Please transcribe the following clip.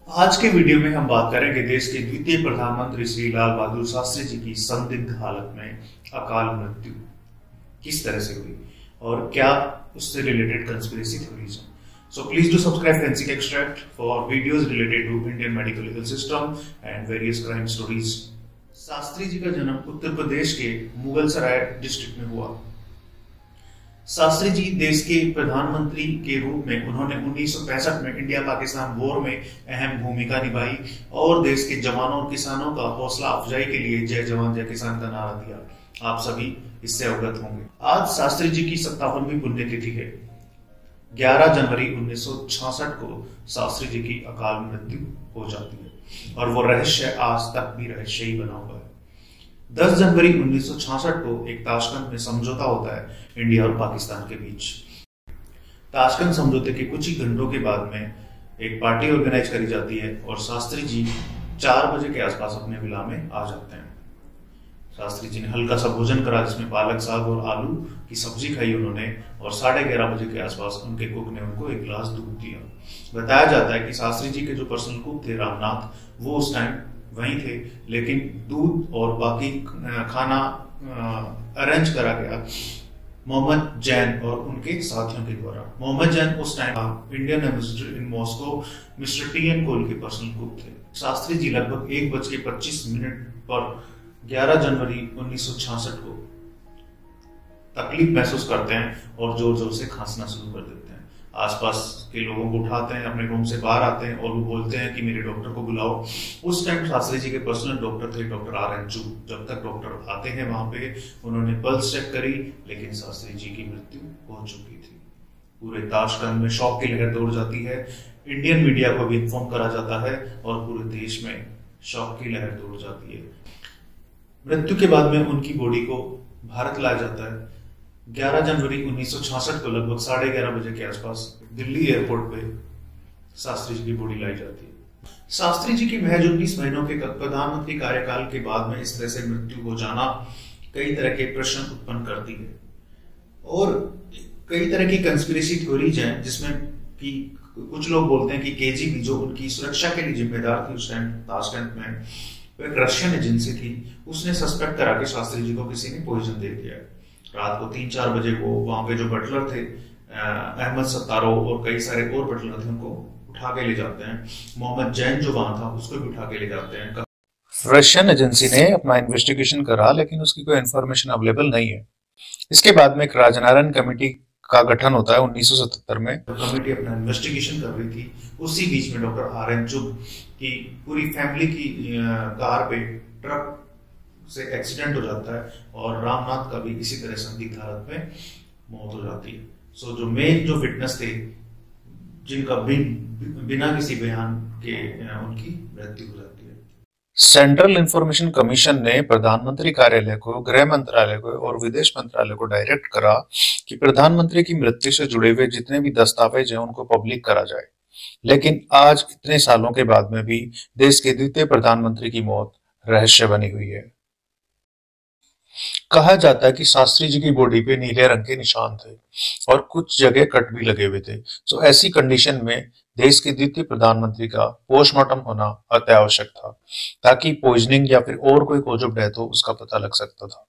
आज के वीडियो में हम बात करेंगे देश के द्वितीय प्रधानमंत्री श्री लाल बहादुर शास्त्री जी की संदिग्ध हालत में अकाल मृत्यु किस तरह से हुई और क्या उससे रिलेटेड कंस्पिरेसी थ्योरीज हैं। So please do subscribe Forensic Extract for videos related to Indian medical legal system and various crime stories। Shastri ji का जन्म उत्तर प्रदेश के मुगलसराय डिस्ट्रिक्ट में हुआ। शास्त्री जी देश के प्रधानमंत्री के रूप में उन्होंने 1965 में इंडिया पाकिस्तान वॉर में अहम भूमिका निभाई और देश के जवानों और किसानों का हौसला अफजाई के लिए जय जवान जय किसान का नारा दिया। आप सभी इससे अवगत होंगे। आज शास्त्री जी की 57वीं पुण्यतिथि है। 11 जनवरी 1966 को शास्त्री जी की अकाल मृत्यु हो जाती है और वो रहस्य आज तक भी रहस्य ही बना हुआ है। 10 जनवरी 1966 को एक ताशकंद में समझौता होता है इंडिया और पाकिस्तान के बीच। ताशकंद समझौते के कुछ ही घंटों के बाद में एक पार्टी ऑर्गेनाइज करी जाती है और शास्त्री जी 4 बजे के आसपास अपने विला में आ जाते हैं। शास्त्री जी ने हल्का सा भोजन करा जिसमें पालक साग और आलू की सब्जी खाई उन्होंने और 11:30 बजे के आसपास उनके कुक ने उनको एक गिलास दूध दिया। बताया जाता है कि शास्त्री जी के जो पर्सनल कुक थे रामनाथ, वो उस टाइम वहीं थे, लेकिन दूध और बाकी खाना अरेंज करा गया मोहम्मद जैन और उनके साथियों के द्वारा। मोहम्मद जैन उस time Indian ambassador in Moscow mister T N. Kaul के पर्सनल कुक थे। शास्त्री जी लगभग 1:25 पर 11 जनवरी 1966 को तकलीफ महसूस करते हैं और जोर जोर से खांसना शुरू कर देते हैं। आसपास के लोगों को उठाते हैं, अपने रूम से बाहर आते हैं और वो बोलते हैं कि मेरे डॉक्टर को बुलाओ। उस टाइम शास्त्री जी के पर्सनल डॉक्टर थे डॉक्टर आर.एन. चुग। जब तक डॉक्टर आते हैं वहां पे उन्होंने पल्स चेक करी, लेकिन शास्त्री जी की मृत्यु हो चुकी थी। पूरे ताशकंद में शौक की लहर दौड़ जाती है। इंडियन मीडिया को भी इन्फॉर्म करा जाता है और पूरे देश में शौक की लहर दौड़ जाती है। मृत्यु के बाद में उनकी बॉडी को भारत लाया जाता है। 11 जनवरी 1966 को लगभग 11:30 बजे के आसपास दिल्ली एयरपोर्ट पे शास्त्री जी की बॉडी लाई जाती है। शास्त्री जी की महज 19 महीनों के प्रधानमंत्री कार्यकाल के बाद में इस तरह से मृत्यु हो जाना कई तरह के प्रश्न उत्पन्न करती है और कई तरह की कंस्पिरेसी थ्योरीज हैं, जिसमें कि कुछ लोग बोलते हैं कि केजीबी जो उनकी सुरक्षा के लिए जिम्मेदार थी उस टाइम ताशकंद में, वो एक रशियन एजेंसी थी, उसने सस्पेक्ट करा के शास्त्री जी को किसी ने पॉइजन दे दिया। रात को 3-4 बजे को वहां पे जो बटलर थे अहमद सत्तारो और कई सारे और बटलर थे, उनको उठा के ले जाते हैं। मोहम्मद जैन जो वहां था उसको भी उठा के ले जाते हैं। रशियन एजेंसी ने अपना इन्वेस्टिगेशन करा, लेकिन उसकी कोई इन्फॉर्मेशन अवेलेबल नहीं है। इसके बाद में एक राजनारायण कमेटी का गठन होता है 1977 में। कमेटी अपना इन्वेस्टिगेशन कर रही थी, उसी बीच में डॉक्टर आर.एन. चुग की पूरी फैमिली की कार पे ट्रक से एक्सीडेंट हो जाता है और रामनाथ का भी इसी तरह संदिग्ध हालत में मौत हो जाती है। सो जो मेन जो विटनेस थे, जिनका बिना किसी बयान के उनकी मृत्यु हो जाती है। सेंट्रल इंफॉर्मेशन कमीशन ने प्रधानमंत्री कार्यालय को, गृह मंत्रालय को और विदेश मंत्रालय को डायरेक्ट करा कि प्रधानमंत्री की मृत्यु से जुड़े हुए जितने भी दस्तावेज हैं उनको पब्लिक करा जाए। लेकिन आज इतने सालों के बाद में भी देश के द्वितीय प्रधानमंत्री की मौत रहस्य बनी हुई है। कहा जाता है कि शास्त्री जी की बॉडी पे नीले रंग के निशान थे और कुछ जगह कट भी लगे हुए थे। तो ऐसी कंडीशन में देश के द्वितीय प्रधानमंत्री का पोस्टमार्टम होना अत्यावश्यक था, ताकि पॉइजनिंग या फिर और कोई कॉज ऑफ डेथ हो उसका पता लग सकता था।